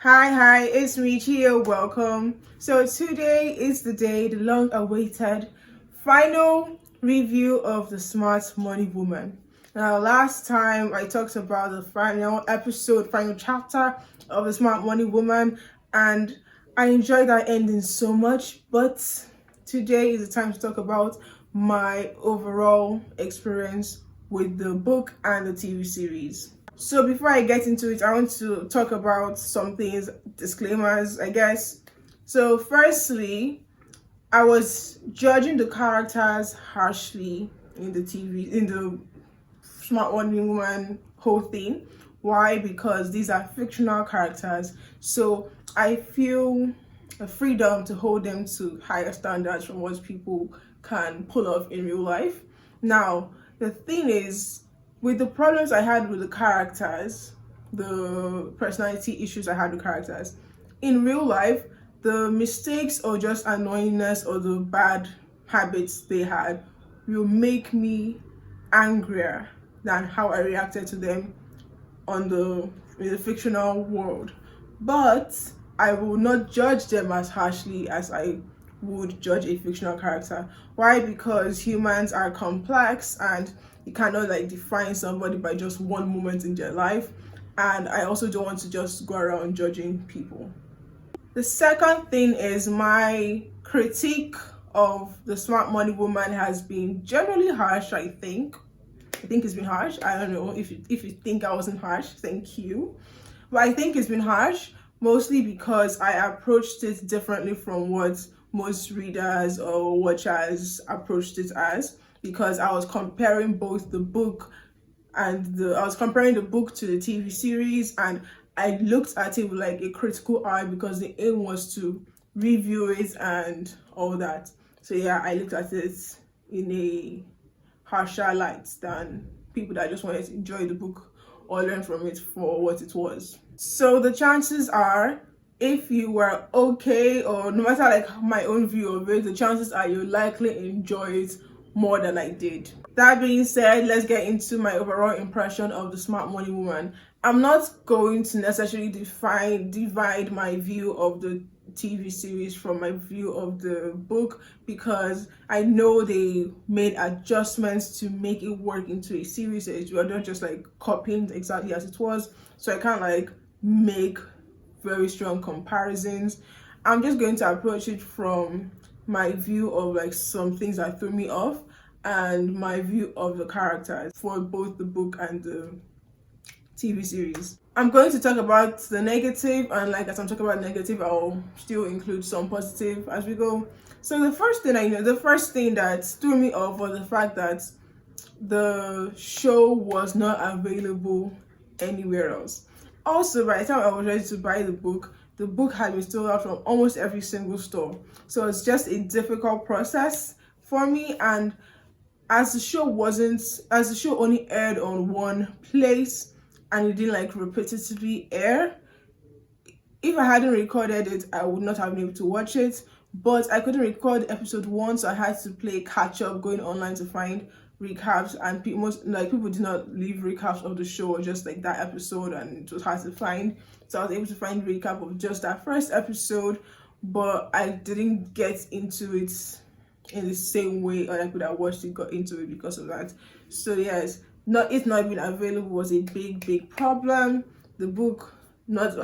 Hi, it's me, Chio. Welcome. So today is the day, the long-awaited final review of The Smart Money Woman. Now, last time I talked about the final chapter of The Smart Money Woman, and I enjoyed that ending so much. But today is the time to talk about my overall experience with the book and the TV series. So before I get into it, I want to talk about some things, disclaimers, I guess. So firstly, I was judging the characters harshly in the Smart Money Woman whole thing. Why? Because these are fictional characters. So I feel a freedom to hold them to higher standards from what people can pull off in real life. Now, the thing is, with the problems I had with the characters, the personality issues I had with characters, in real life, the mistakes or just annoyingness or the bad habits they had will make me angrier than how I reacted to them in the fictional world. But I will not judge them as harshly as I would judge a fictional character. Why? Because humans are complex and you cannot define somebody by just one moment in their life, and I also don't want to just go around judging people. The second thing is my critique of The Smart Money Woman has been generally harsh. I think it's been harsh. I don't know if you think I wasn't harsh, thank you, but I think it's been harsh mostly because I approached it differently from what most readers or watchers approached it as, because I was comparing both the book and I was comparing the book to the TV series, and I looked at it with a critical eye because the aim was to review it and all that. So yeah, I looked at it in a harsher light than people that just wanted to enjoy the book or learn from it for what it was. So the chances are, if you were okay, or no matter my own view of it, the chances are you'll likely enjoy it more than I did. That being said, let's get into my overall impression of The Smart Money Woman. I'm not going to necessarily divide my view of the TV series from my view of the book, because I know they made adjustments to make it work into a series. So it's not just copying exactly as it was, so I can't make very strong comparisons. I'm just going to approach it from my view of some things that threw me off and my view of the characters for both the book and the TV series. I'm going to talk about the negative, and as I'm talking about negative, I'll still include some positive as we go. So the first thing that threw me off was the fact that the show was not available anywhere else. Also, by the time I was ready to buy the book had been sold out from almost every single store. So it's just a difficult process for me, and as the show only aired on one place and it didn't repetitively air, if I hadn't recorded it, I would not have been able to watch it. But I couldn't record episode 1, so I had to play catch up, going online to find recaps, and people did not leave recaps of the show, just that episode, and it was hard to find. So I was able to find recap of just that first episode, but I didn't get into it in the same way other people that watched it got into it because of that. So yes, it not being available was a big problem. The book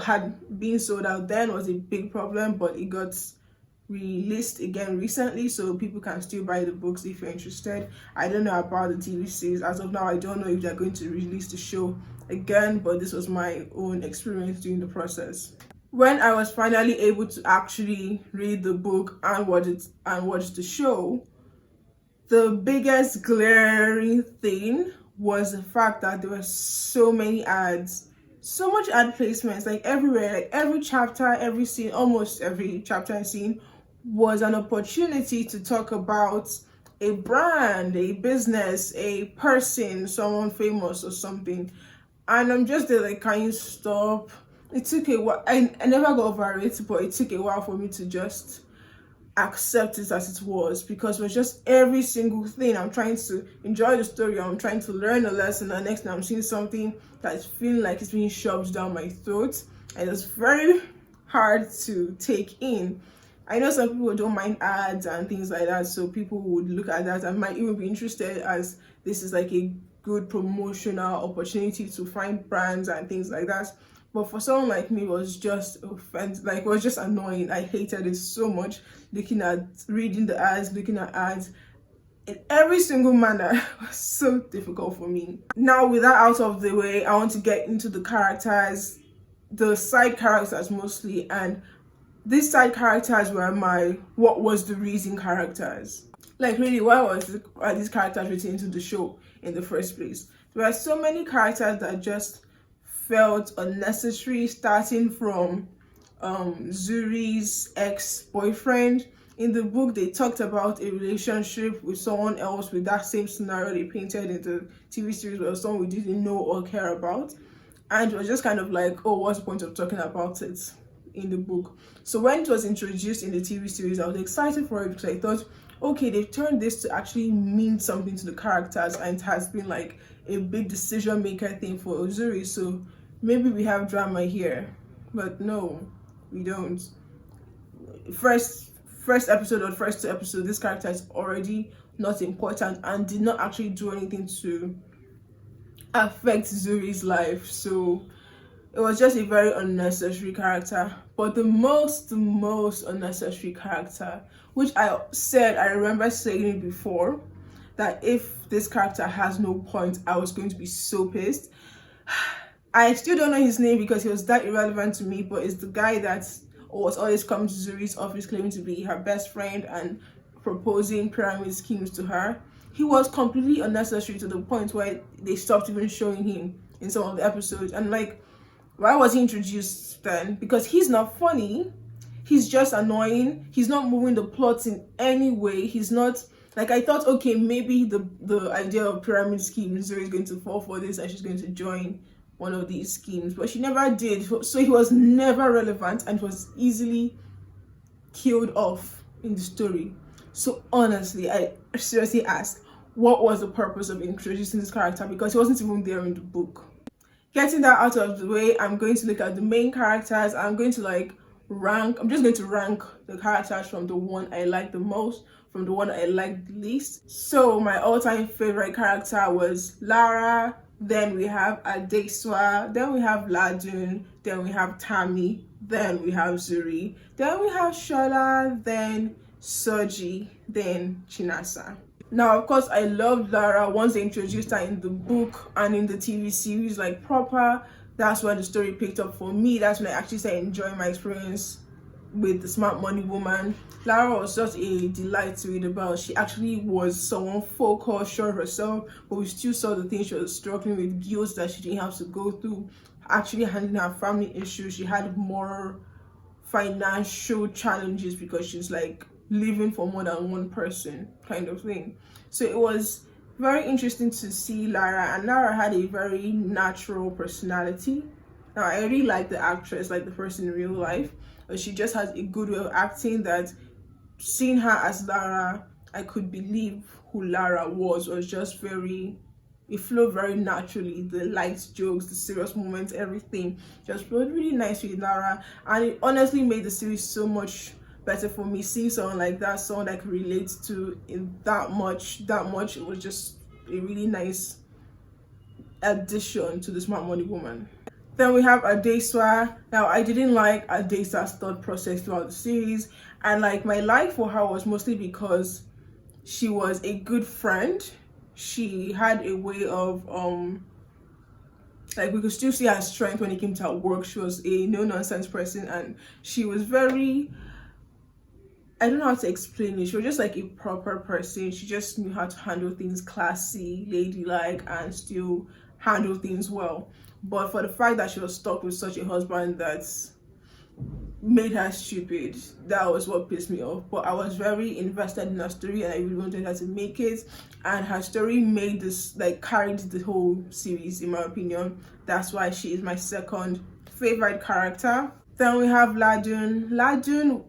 had been sold out then was a big problem, but it got released again recently, so people can still buy the books if you're interested. I don't know about the TV series as of now. I don't know if they're going to release the show again, but this was my own experience during the process. When I was finally able to actually read the book and watch the show, the biggest glaring thing was the fact that there were so many ads, so much ad placements everywhere. Every chapter, every scene, almost every chapter and scene was an opportunity to talk about a brand, a business, a person, someone famous or something. And I'm just there can you stop? It took a while. I never got over it, but it took a while for me to just accept it as it was, because it was just every single thing. I'm trying to enjoy the story, I'm trying to learn a lesson, and next thing I'm seeing something that's feeling like it's being shoved down my throat. and it's very hard to take in. I know some people don't mind ads and things like that, so people would look at that and might even be interested, as this is like a good promotional opportunity to find brands and things like that. But for someone like me, it was just like it was just annoying. I hated it so much, reading the ads, looking at ads in every single manner. Was so difficult for me. Now, with that out of the way, I want to get into the characters, the side characters mostly, and these side characters were my what was the reason characters. Like, really, why are these characters written into the show in the first place? There are so many characters that just felt unnecessary, starting from Zuri's ex-boyfriend. In the book, they talked about a relationship with someone else with that same scenario they painted in the TV series, where someone we didn't know or care about. And it was just kind of like, oh, what's the point of talking about it in the book? So when it was introduced in the TV series, I was excited for it because I thought, okay, they've turned this to actually mean something to the characters, and it has been like a big decision maker thing for Uzuri, so maybe we have drama here. But no, we don't. First episode or first 2 episodes, this character is already not important and did not actually do anything to affect Zuri's life, so it was just a very unnecessary character. But the most unnecessary character, which I remember saying it before, that if this character has no point, I was going to be so pissed. I still don't know his name because he was that irrelevant to me, but it's the guy that was always coming to Zuri's office claiming to be her best friend and proposing pyramid schemes to her. He was completely unnecessary to the point where they stopped even showing him in some of the episodes. And like, why was he introduced then? Because he's not funny. He's just annoying. He's not moving the plot in any way. He's not, like, I thought, okay, maybe the idea of pyramid schemes, Zuri is going to fall for this and she's going to join one of these schemes, but she never did. So he was never relevant and was easily killed off in the story. So honestly, I seriously ask, what was the purpose of introducing this character? Because he wasn't even there in the book. Getting that out of the way, I'm going to look at the main characters. I'm just going to rank the characters from the one I like the most, from the one I like the least. So my all-time favorite character was Lara, then we have Adeswa, then we have Ladun, then we have Tammy, then we have Zuri, then we have Shola, then Soji, then Chinasa. Now, of course, I loved Lara once they introduced her in the book and in the TV series, like proper. That's when the story picked up for me. That's when I actually started enjoying my experience with the Smart Money Woman. Lara was just a delight to read about. She actually was someone focused, sure of herself, but we still saw the things she was struggling with, guilt that she didn't have to go through, actually handling her family issues. She had more financial challenges because she's like living for more than one person kind of thing. So it was very interesting to see Lara, and Lara had a very natural personality. Now, I really like the actress, like the person in real life, but she just has a good way of acting that seeing her as Lara, I could believe who Lara was just very, it flowed very naturally. The light jokes, the serious moments, everything just flowed really nice with Lara, and it honestly made the series so much better for me. Seeing someone like that, someone that I could relate to in that much, it was just a really nice addition to the Smart Money Woman. Then we have Adeswa. Now, I didn't like Adeswa's thought process throughout the series, and like my like for her was mostly because she was a good friend. She had a way of like, we could still see her strength when it came to her work. She was a no-nonsense person, and she was very, I don't know how to explain it. She was just like a proper person. She just knew how to handle things classy, ladylike, and still handle things well. But for the fact that she was stuck with such a husband that made her stupid, that was what pissed me off. But I was very invested in her story, and I really wanted her to make it. And her story made this, like, carried the whole series, in my opinion. That's why she is my second favorite character. Then we have Ladun. Ladun,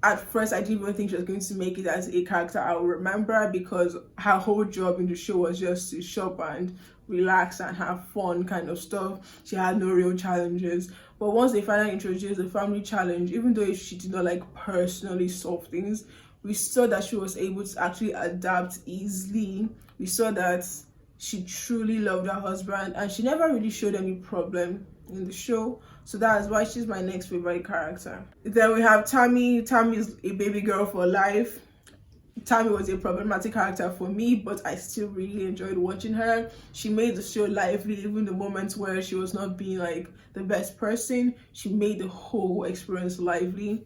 at first, I didn't even think she was going to make it as a character I will remember, because her whole job in the show was just to shop and relax and have fun kind of stuff. She had no real challenges. But once they finally introduced the family challenge, even though she did not like personally solve things, we saw that she was able to actually adapt easily. We saw that she truly loved her husband, and she never really showed any problem in the show. So that is why she's my next favorite character. Then we have Tammy. Tammy is a baby girl for life. Tammy was a problematic character for me, but I still really enjoyed watching her. She made the show lively, even the moments where she was not being like the best person. She made the whole experience lively.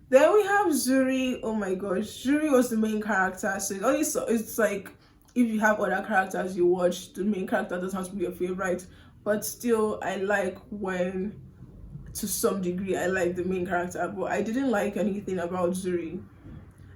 Then we have Zuri. Oh my gosh, Zuri was the main character. So it's like, if you have other characters you watch, the main character doesn't have to be your favorite, but still I like when, to some degree, I like the main character. But I didn't like anything about Zuri.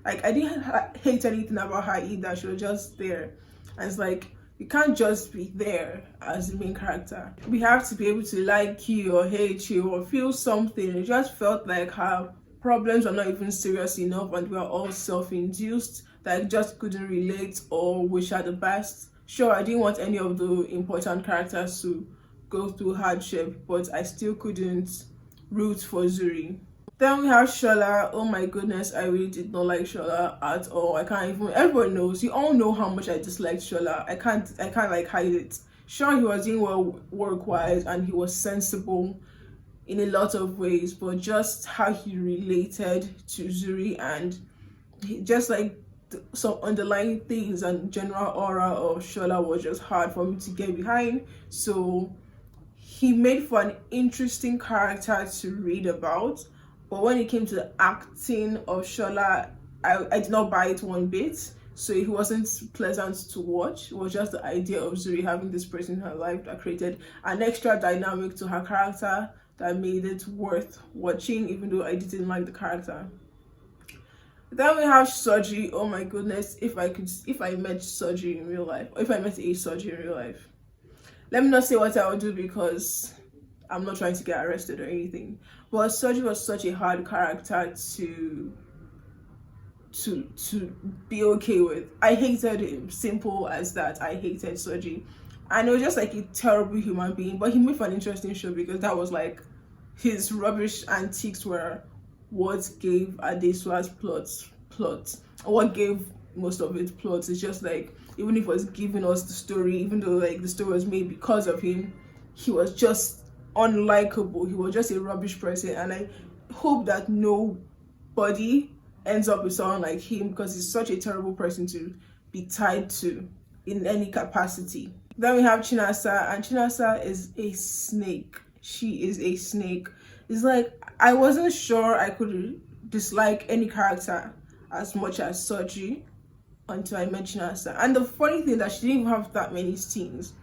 Like, I didn't hate anything about her either. She was just there. And it's like, you can't just be there as the main character. We have to be able to like Chio or hate Chio or feel something. It just felt like her problems were not even serious enough, and we were all self-induced, that I just couldn't relate or wish her the best. Sure, I didn't want any of the important characters to go through hardship, but I still couldn't root for Zuri. Then we have Shola. Oh my goodness, I really did not like Shola at all. I can't even, everyone knows, you all know how much I disliked Shola. I can't like hide it. Sure, he was doing well work-wise and he was sensible in a lot of ways, but just how he related to Zuri and just like some underlying things and general aura of Shola was just hard for me to get behind. So he made for an interesting character to read about. But when it came to the acting of Shola, I did not buy it one bit. So it wasn't pleasant to watch. It was just the idea of Zuri having this person in her life that created an extra dynamic to her character that made it worth watching, even though I didn't like the character. Then we have Soji. Oh my goodness, if I met Soji in real life, or if I met a Soji in real life. Let me not say what I would do because I'm not trying to get arrested or anything. But Soji was such a hard character to be okay with. I hated him, simple as that. I hated Soji. And it was just like a terrible human being. But he made for an interesting show because that was like, his rubbish antiques were what gave Adeswa's plot. What gave most of its plots. It's just like, even if it was giving us the story, even though like the story was made because of him, he was just unlikable. He was just a rubbish person, and I hope that nobody ends up with someone like him because he's such a terrible person to be tied to in any capacity. Then we have Chinasa, and Chinasa is a snake. She is a snake. It's like, I wasn't sure I could dislike any character as much as Soji until I met Chinasa. And the funny thing that she didn't even have that many scenes,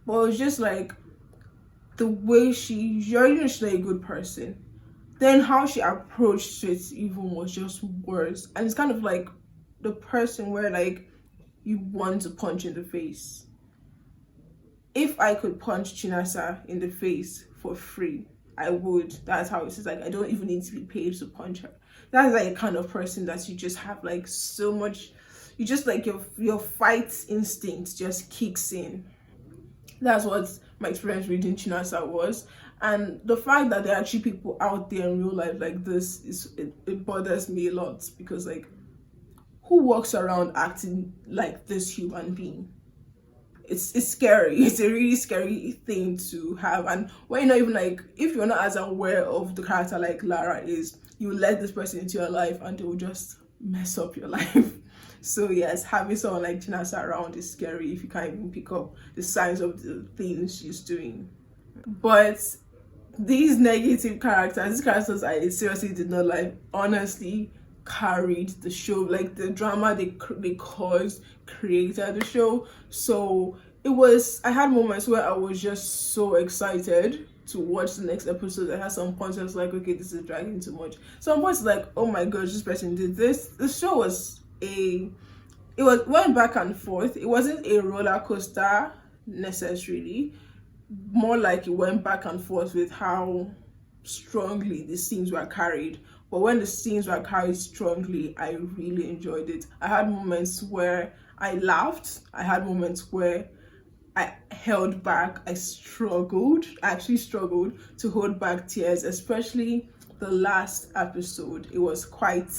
but it was just like the way she's not a good person. Then how she approached it even was just worse. And it's kind of like the person where like you want to punch in the face. If I could punch Chinasa in the face for free, I would. That's how it is. Like, I don't even need to be paid to punch her. That's like a kind of person that you just have like so much, you just like your fight instinct just kicks in. That's what my experience reading Chinasa was. And the fact that there are actually people out there in real life like this it bothers me a lot, because like, who walks around acting like this human being? It's scary. It's a really scary thing to have. And when you're not even like, if you're not as aware of the character like Lara is, you let this person into your life and they will just mess up your life. So yes, having someone like Chinasa around is scary if you can't even pick up the signs of the things she's doing. But these negative characters, these characters I seriously did not like, honestly carried the show. Like, the drama they caused created the show. So it was, I had moments where I was just so excited to watch the next episode. I had some points I was like, okay, this is dragging too much. Some points like, oh my gosh, this person did this. The show was went back and forth. It wasn't a roller coaster necessarily, more like it went back and forth with how strongly the scenes were carried. But when the scenes were carried strongly, I really enjoyed it. I had moments where I laughed. I had moments where I held back. I actually struggled to hold back tears, especially the last episode. It was quite,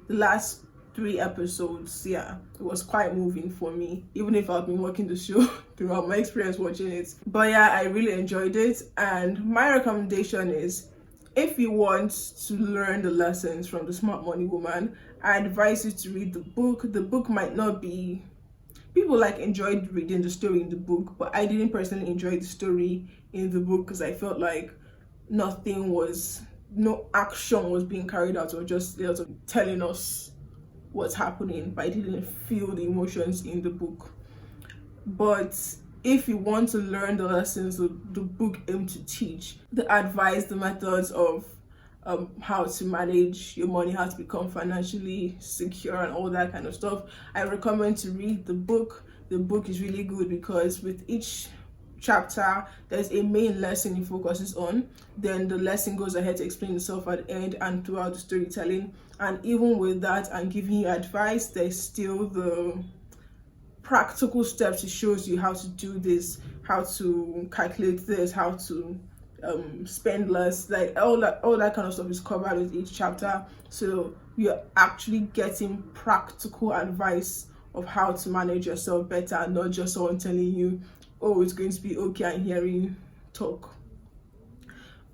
the last 3 episodes, yeah, it was quite moving for me, even if I've been watching the show throughout my experience watching it. But yeah, I really enjoyed it, and my recommendation is, if you want to learn the lessons from The Smart Money Woman, I advise you to read the book. The book might not be, people like enjoyed reading the story in the book, but I didn't personally enjoy the story in the book because I felt like no action was being carried out, or just telling us what's happening, but I didn't feel the emotions in the book. But if you want to learn the lessons the book aimed to teach, the advice, the methods of how to manage your money, how to become financially secure and all that kind of stuff, I recommend to read the book. The book is really good because with each chapter there's a main lesson it focuses on, then the lesson goes ahead to explain itself at the end and throughout the storytelling. And even with that and giving you advice, there's still the practical steps. It shows you how to do this, how to calculate this, how to spend less, like all that kind of stuff is covered with each chapter. So you're actually getting practical advice of how to manage yourself better, not just someone telling you, oh, it's going to be okay, and hearing you talk.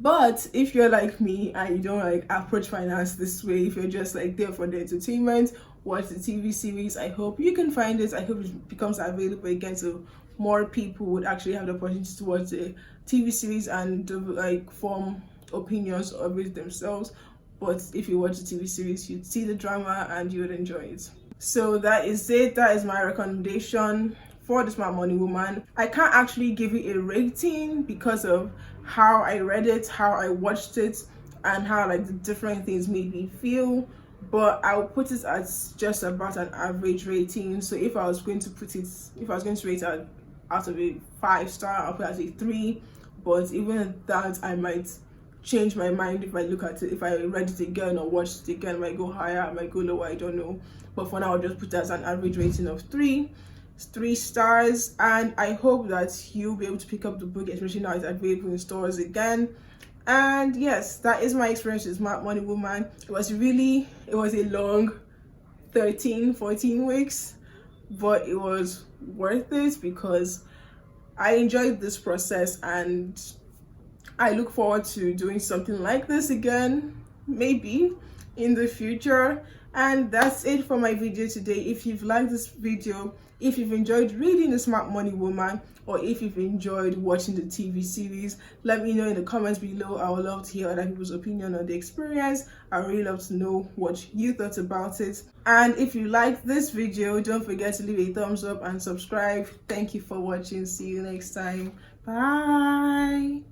But if you're like me and you don't like approach finance this way, if you're just like there for the entertainment, watch the TV series, I hope you can find it. I hope it becomes available again so more people would actually have the opportunity to watch the TV series and like form opinions of it themselves. But if you watch the TV series, you'd see the drama and you would enjoy it. So that is it. That is my recommendation for The Smart Money Woman. I can't actually give it a rating because of how I read it, how I watched it, and how like the different things made me feel. But I'll put it as just about an average rating. So if I was going to rate it out of a 5-star, I'll put it as a 3. But even at that, I might change my mind if I look at it. If I read it again or watched it again, I might go higher, I might go lower, I don't know. But for now, I'll just put it as an average rating of 3 stars. And I hope that you'll be able to pick up the book, especially now it's available in stores again. And yes, that is my experience with Smart Money Woman. It was a long 13-14 weeks, but it was worth it because I enjoyed this process and I look forward to doing something like this again, maybe in the future. And that's it for my video today. If you've liked this video, if you've enjoyed reading The Smart Money Woman, or if you've enjoyed watching the TV series, let me know in the comments below. I would love to hear other people's opinion on the experience. I really love to know what you thought about it. And if you liked this video, don't forget to leave a thumbs up and subscribe. Thank you for watching. See you next time. Bye.